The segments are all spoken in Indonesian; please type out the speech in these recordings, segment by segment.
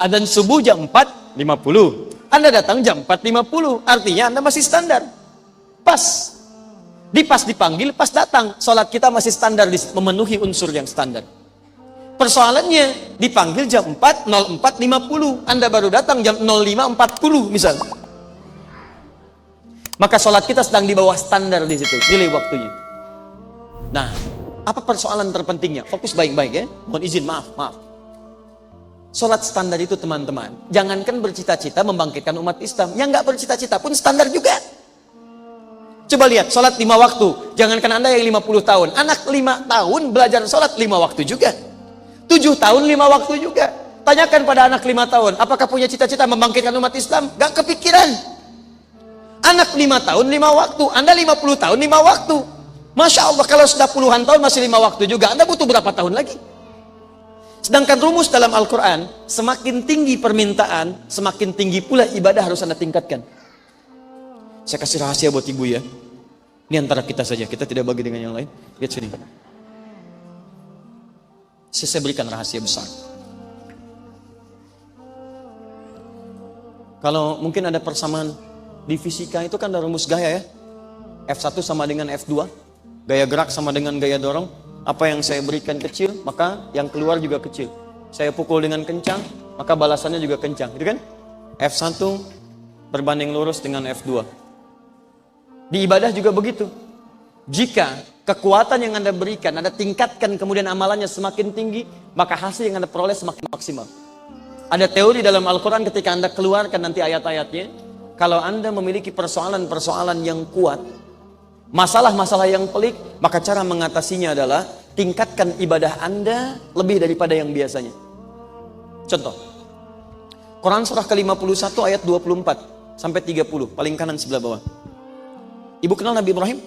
Adzan subuh jam 4.50. Anda datang jam 4.50. Artinya Anda masih standar. Pas. Pas dipanggil, pas datang. Sholat kita masih standar, memenuhi unsur yang standar. Persoalannya, dipanggil jam 4.04.50. Anda baru datang jam 05.40 misalnya. Maka sholat kita sedang di bawah standar di situ, nilai waktunya. Nah, apa persoalan terpentingnya? Fokus baik-baik ya. Mohon izin, maaf. Sholat standar itu teman-teman, jangankan bercita-cita membangkitkan umat Islam, yang nggak bercita-cita pun standar juga. Coba lihat, sholat 5 waktu. Jangankan Anda yang 50 tahun, anak 5 tahun belajar sholat 5 waktu juga. 7 tahun 5 waktu juga. Tanyakan pada anak 5 tahun, apakah punya cita-cita membangkitkan umat Islam? Gak kepikiran. Anak 5 tahun 5 waktu, Anda 50 tahun 5 waktu. Masya Allah, kalau sudah puluhan tahun masih 5 waktu juga, Anda butuh berapa tahun lagi? Sedangkan rumus dalam Al-Quran, semakin tinggi permintaan, semakin tinggi pula ibadah harus Anda tingkatkan. Saya kasih rahasia buat ibu ya. Ini antara kita saja, kita tidak bagi dengan yang lain. Lihat sini. Saya berikan rahasia besar. Kalau mungkin ada persamaan di fisika itu kan ada rumus gaya ya. F1 sama dengan F2. Gaya gerak sama dengan gaya dorong. Apa yang saya berikan kecil, maka yang keluar juga kecil. Saya pukul dengan kencang, maka balasannya juga kencang, gitu kan? F1 berbanding lurus dengan F2. Di ibadah juga begitu. Jika kekuatan yang Anda berikan, Anda tingkatkan, kemudian amalannya semakin tinggi, maka hasil yang Anda peroleh semakin maksimal. Ada teori dalam Al-Quran ketika Anda keluarkan nanti ayat-ayatnya, kalau Anda memiliki persoalan-persoalan yang kuat, masalah-masalah yang pelik, maka cara mengatasinya adalah tingkatkan ibadah Anda lebih daripada yang biasanya. Contoh, Quran surah ke-51 ayat 24 sampai 30, paling kanan sebelah bawah. Ibu kenal Nabi Ibrahim?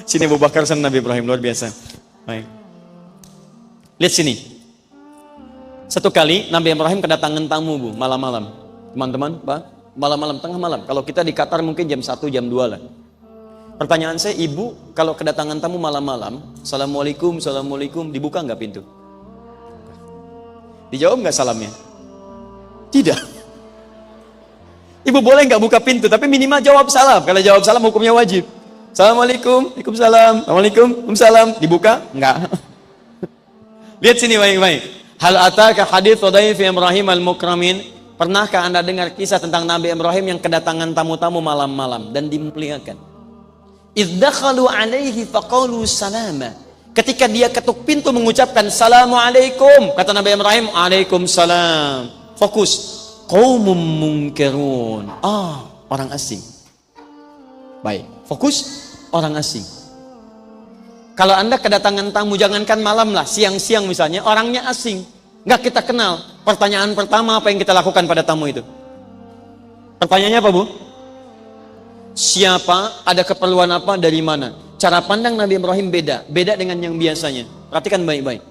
Sini Abu Bakar sama Nabi Ibrahim, luar biasa. Baik. Lihat sini. Satu kali Nabi Ibrahim kedatangan tamu, Bu, malam-malam. Teman-teman, Pak, malam-malam, tengah malam. Kalau kita di Qatar mungkin jam 1, jam 2 lah. Pertanyaan saya, ibu kalau kedatangan tamu malam-malam, Assalamualaikum, Assalamualaikum, dibuka nggak pintu? Dijawab nggak salamnya? Tidak. Ibu boleh nggak buka pintu, tapi minimal jawab salam. Kalau jawab salam hukumnya wajib. Assalamualaikum, Waalaikumsalam, Assalamualaikum, Waalaikumsalam. Dibuka? Nggak. Lihat sini baik-baik. Hal ataka hadits dhaifi Ibrahim al-mukramin. Pernahkah Anda dengar kisah tentang Nabi Ibrahim yang kedatangan tamu-tamu malam-malam dan dimuliakan? Iddakhalu alaihi faqalu salama. Ketika dia ketuk pintu mengucapkan Assalamualaikum, kata Nabi Ibrahim, Waalaikumsalam. Fokus. Qaumum munkirun. Orang asing. Baik, fokus, orang asing. Kalau Anda kedatangan tamu, jangankan malam lah, siang-siang misalnya, orangnya asing, nggak kita kenal. Pertanyaan pertama apa yang kita lakukan pada tamu itu? Pertanyaannya apa, Bu? Siapa, ada keperluan apa, dari mana? Cara pandang Nabi Ibrahim beda dengan yang biasanya. Perhatikan baik-baik.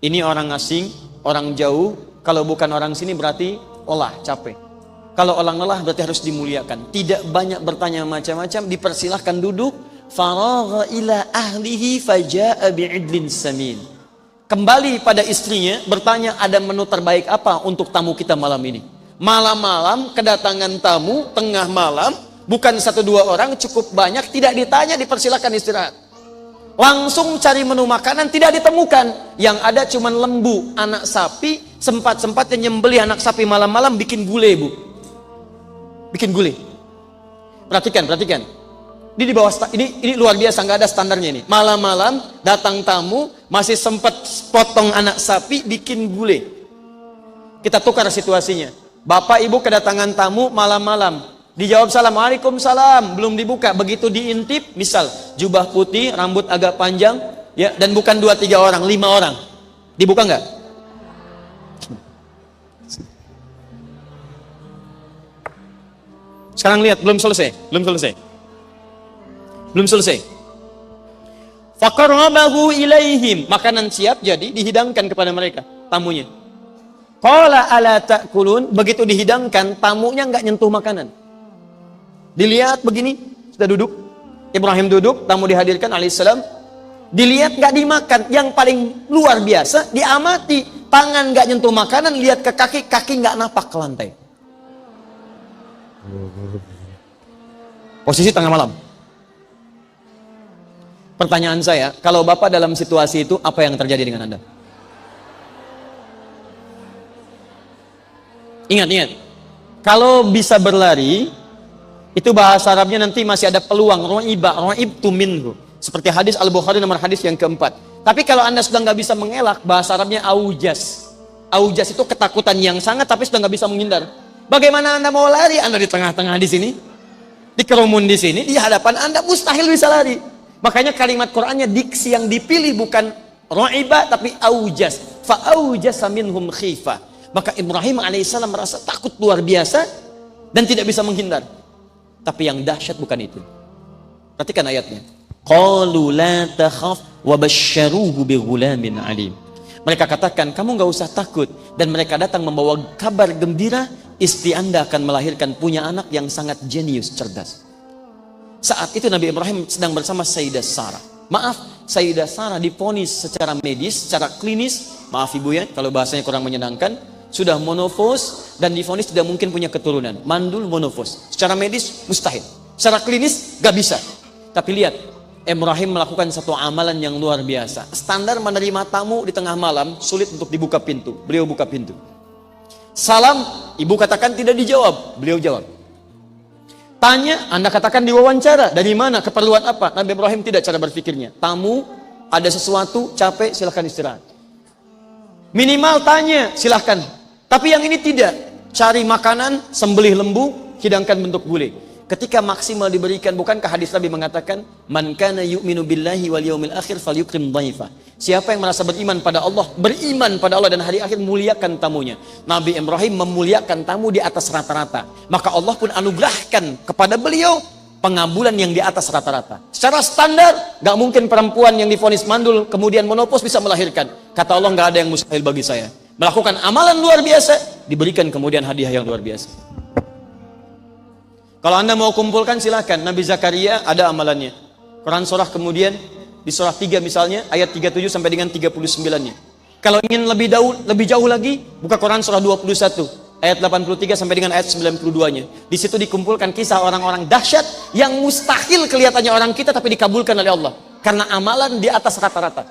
Ini orang asing, orang jauh. Kalau bukan orang sini berarti lelah, capek. Kalau orang lelah berarti harus dimuliakan. Tidak banyak bertanya macam-macam, dipersilahkan duduk. Faragha ila ahlihi faja'a bi'idlin samin. Kembali pada istrinya, bertanya ada menu terbaik apa untuk tamu kita malam ini. Malam-malam kedatangan tamu, tengah malam, bukan 1-2 orang, cukup banyak, tidak ditanya, dipersilahkan istirahat. Langsung cari menu makanan, tidak ditemukan. Yang ada cuma lembu, anak sapi, sempat-sempatnya nyembelih anak sapi malam-malam, bikin gulai, Bu. Bikin gulai. Perhatikan. Ini di bawah, ini luar biasa, nggak ada standarnya ini. Malam-malam datang tamu, masih sempat potong anak sapi, bikin gulai. Kita tukar situasinya. Bapak ibu kedatangan tamu malam-malam. Dijawab salam, Waalaikumsalam, belum dibuka. Begitu diintip, misal jubah putih, rambut agak panjang, ya, dan bukan 2-3 orang, 5 orang. Dibuka nggak? Sekarang lihat, belum selesai. Faqarrabahu ilaihim, makanan siap jadi dihidangkan kepada mereka, tamunya. Qala ala ta'kulun, begitu dihidangkan, tamunya nggak nyentuh makanan. Dilihat begini, sudah duduk. Ibrahim duduk, tamu dihadirkan alaihissalam. Dilihat nggak dimakan. Yang paling luar biasa, diamati. Tangan nggak nyentuh makanan, lihat ke kaki, kaki nggak napak ke lantai. Posisi tengah malam. Pertanyaan saya, kalau Bapak dalam situasi itu, apa yang terjadi dengan Anda? Ingat, kalau bisa berlari, itu bahasa Arabnya nanti masih ada peluang. Ro'ibtu minhu. Seperti hadis Al-Bukhari nomor hadis yang keempat. Tapi kalau Anda sudah nggak bisa mengelak, bahasa Arabnya aujas. Aujas itu ketakutan yang sangat, tapi sudah nggak bisa menghindar. Bagaimana Anda mau lari? Anda di tengah-tengah di sini, di kerumun di sini, di hadapan Anda mustahil bisa lari. Makanya kalimat Qur'annya diksi yang dipilih bukan ro'iba, tapi aujas. Fa'aujasa minhum khifah. Maka Ibrahim alaihissalam merasa takut luar biasa dan tidak bisa menghindar. Tapi yang dahsyat bukan itu. Perhatikan ayatnya. Qalu la takhaf wa basyaruhu bighulamin alim. Mereka katakan, kamu nggak usah takut. Dan mereka datang membawa kabar gembira, istri Anda akan melahirkan punya anak yang sangat jenius, cerdas. Saat itu Nabi Ibrahim sedang bersama Sayyidah Sarah. Maaf, Sayyidah Sarah divonis secara medis, secara klinis. Maaf ibu ya, kalau bahasanya kurang menyenangkan. Sudah monofos dan divonis tidak mungkin punya keturunan. Mandul monofos. Secara medis mustahil. Secara klinis gak bisa. Tapi lihat, Ibrahim melakukan satu amalan yang luar biasa. Standar menerima tamu di tengah malam, sulit untuk dibuka pintu. Beliau buka pintu. Salam, ibu katakan tidak dijawab. Beliau jawab. Tanya, Anda katakan diwawancara. Dari mana? Keperluan apa? Nabi Ibrahim tidak cara berpikirnya. Tamu, ada sesuatu, capek, silahkan istirahat. Minimal tanya, silahkan. Tapi yang ini tidak. Cari makanan, sembelih lembu, hidangkan bentuk gulai. Ketika maksimal diberikan, bukankah hadis Nabi mengatakan, Man kana yu'minu billahi wal yawmil akhir falyukrim dhaifah. Siapa yang merasa beriman pada Allah dan hari akhir, muliakan tamunya. Nabi Ibrahim memuliakan tamu di atas rata-rata. Maka Allah pun anugerahkan kepada beliau pengabulan yang di atas rata-rata. Secara standar, gak mungkin perempuan yang divonis mandul kemudian menopause bisa melahirkan. Kata Allah, gak ada yang mustahil bagi saya. Melakukan amalan luar biasa, diberikan kemudian hadiah yang luar biasa. Kalau Anda mau kumpulkan silakan. Nabi Zakaria ada amalannya. Quran surah kemudian di surah 3 misalnya ayat 37 sampai dengan 39-nya. Kalau ingin lebih jauh lagi, buka Quran surah 21 ayat 83 sampai dengan ayat 92-nya. Di situ dikumpulkan kisah orang-orang dahsyat yang mustahil kelihatannya orang kita tapi dikabulkan oleh Allah karena amalan di atas rata-rata.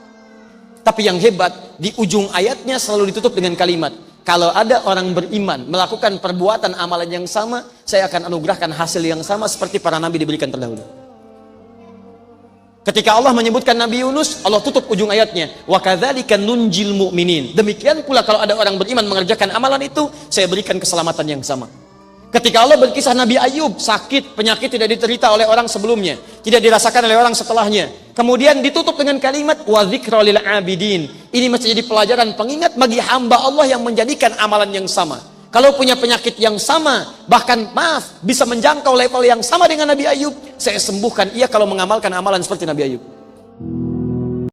Tapi yang hebat, di ujung ayatnya selalu ditutup dengan kalimat, kalau ada orang beriman melakukan perbuatan amalan yang sama, saya akan anugerahkan hasil yang sama seperti para nabi diberikan terdahulu. Ketika Allah menyebutkan Nabi Yunus, Allah tutup ujung ayatnya, wa kadzalika nunjil mu'minin. Demikian pula kalau ada orang beriman mengerjakan amalan itu, saya berikan keselamatan yang sama. Ketika Allah berkisah Nabi Ayub, sakit, penyakit tidak diterita oleh orang sebelumnya, tidak dirasakan oleh orang setelahnya. Kemudian ditutup dengan kalimat wa dzikra lil abidin. Ini mesti jadi pelajaran pengingat bagi hamba Allah yang menjadikan amalan yang sama. Kalau punya penyakit yang sama, bahkan bisa menjangkau level yang sama dengan Nabi Ayub, saya sembuhkan ia kalau mengamalkan amalan seperti Nabi Ayub.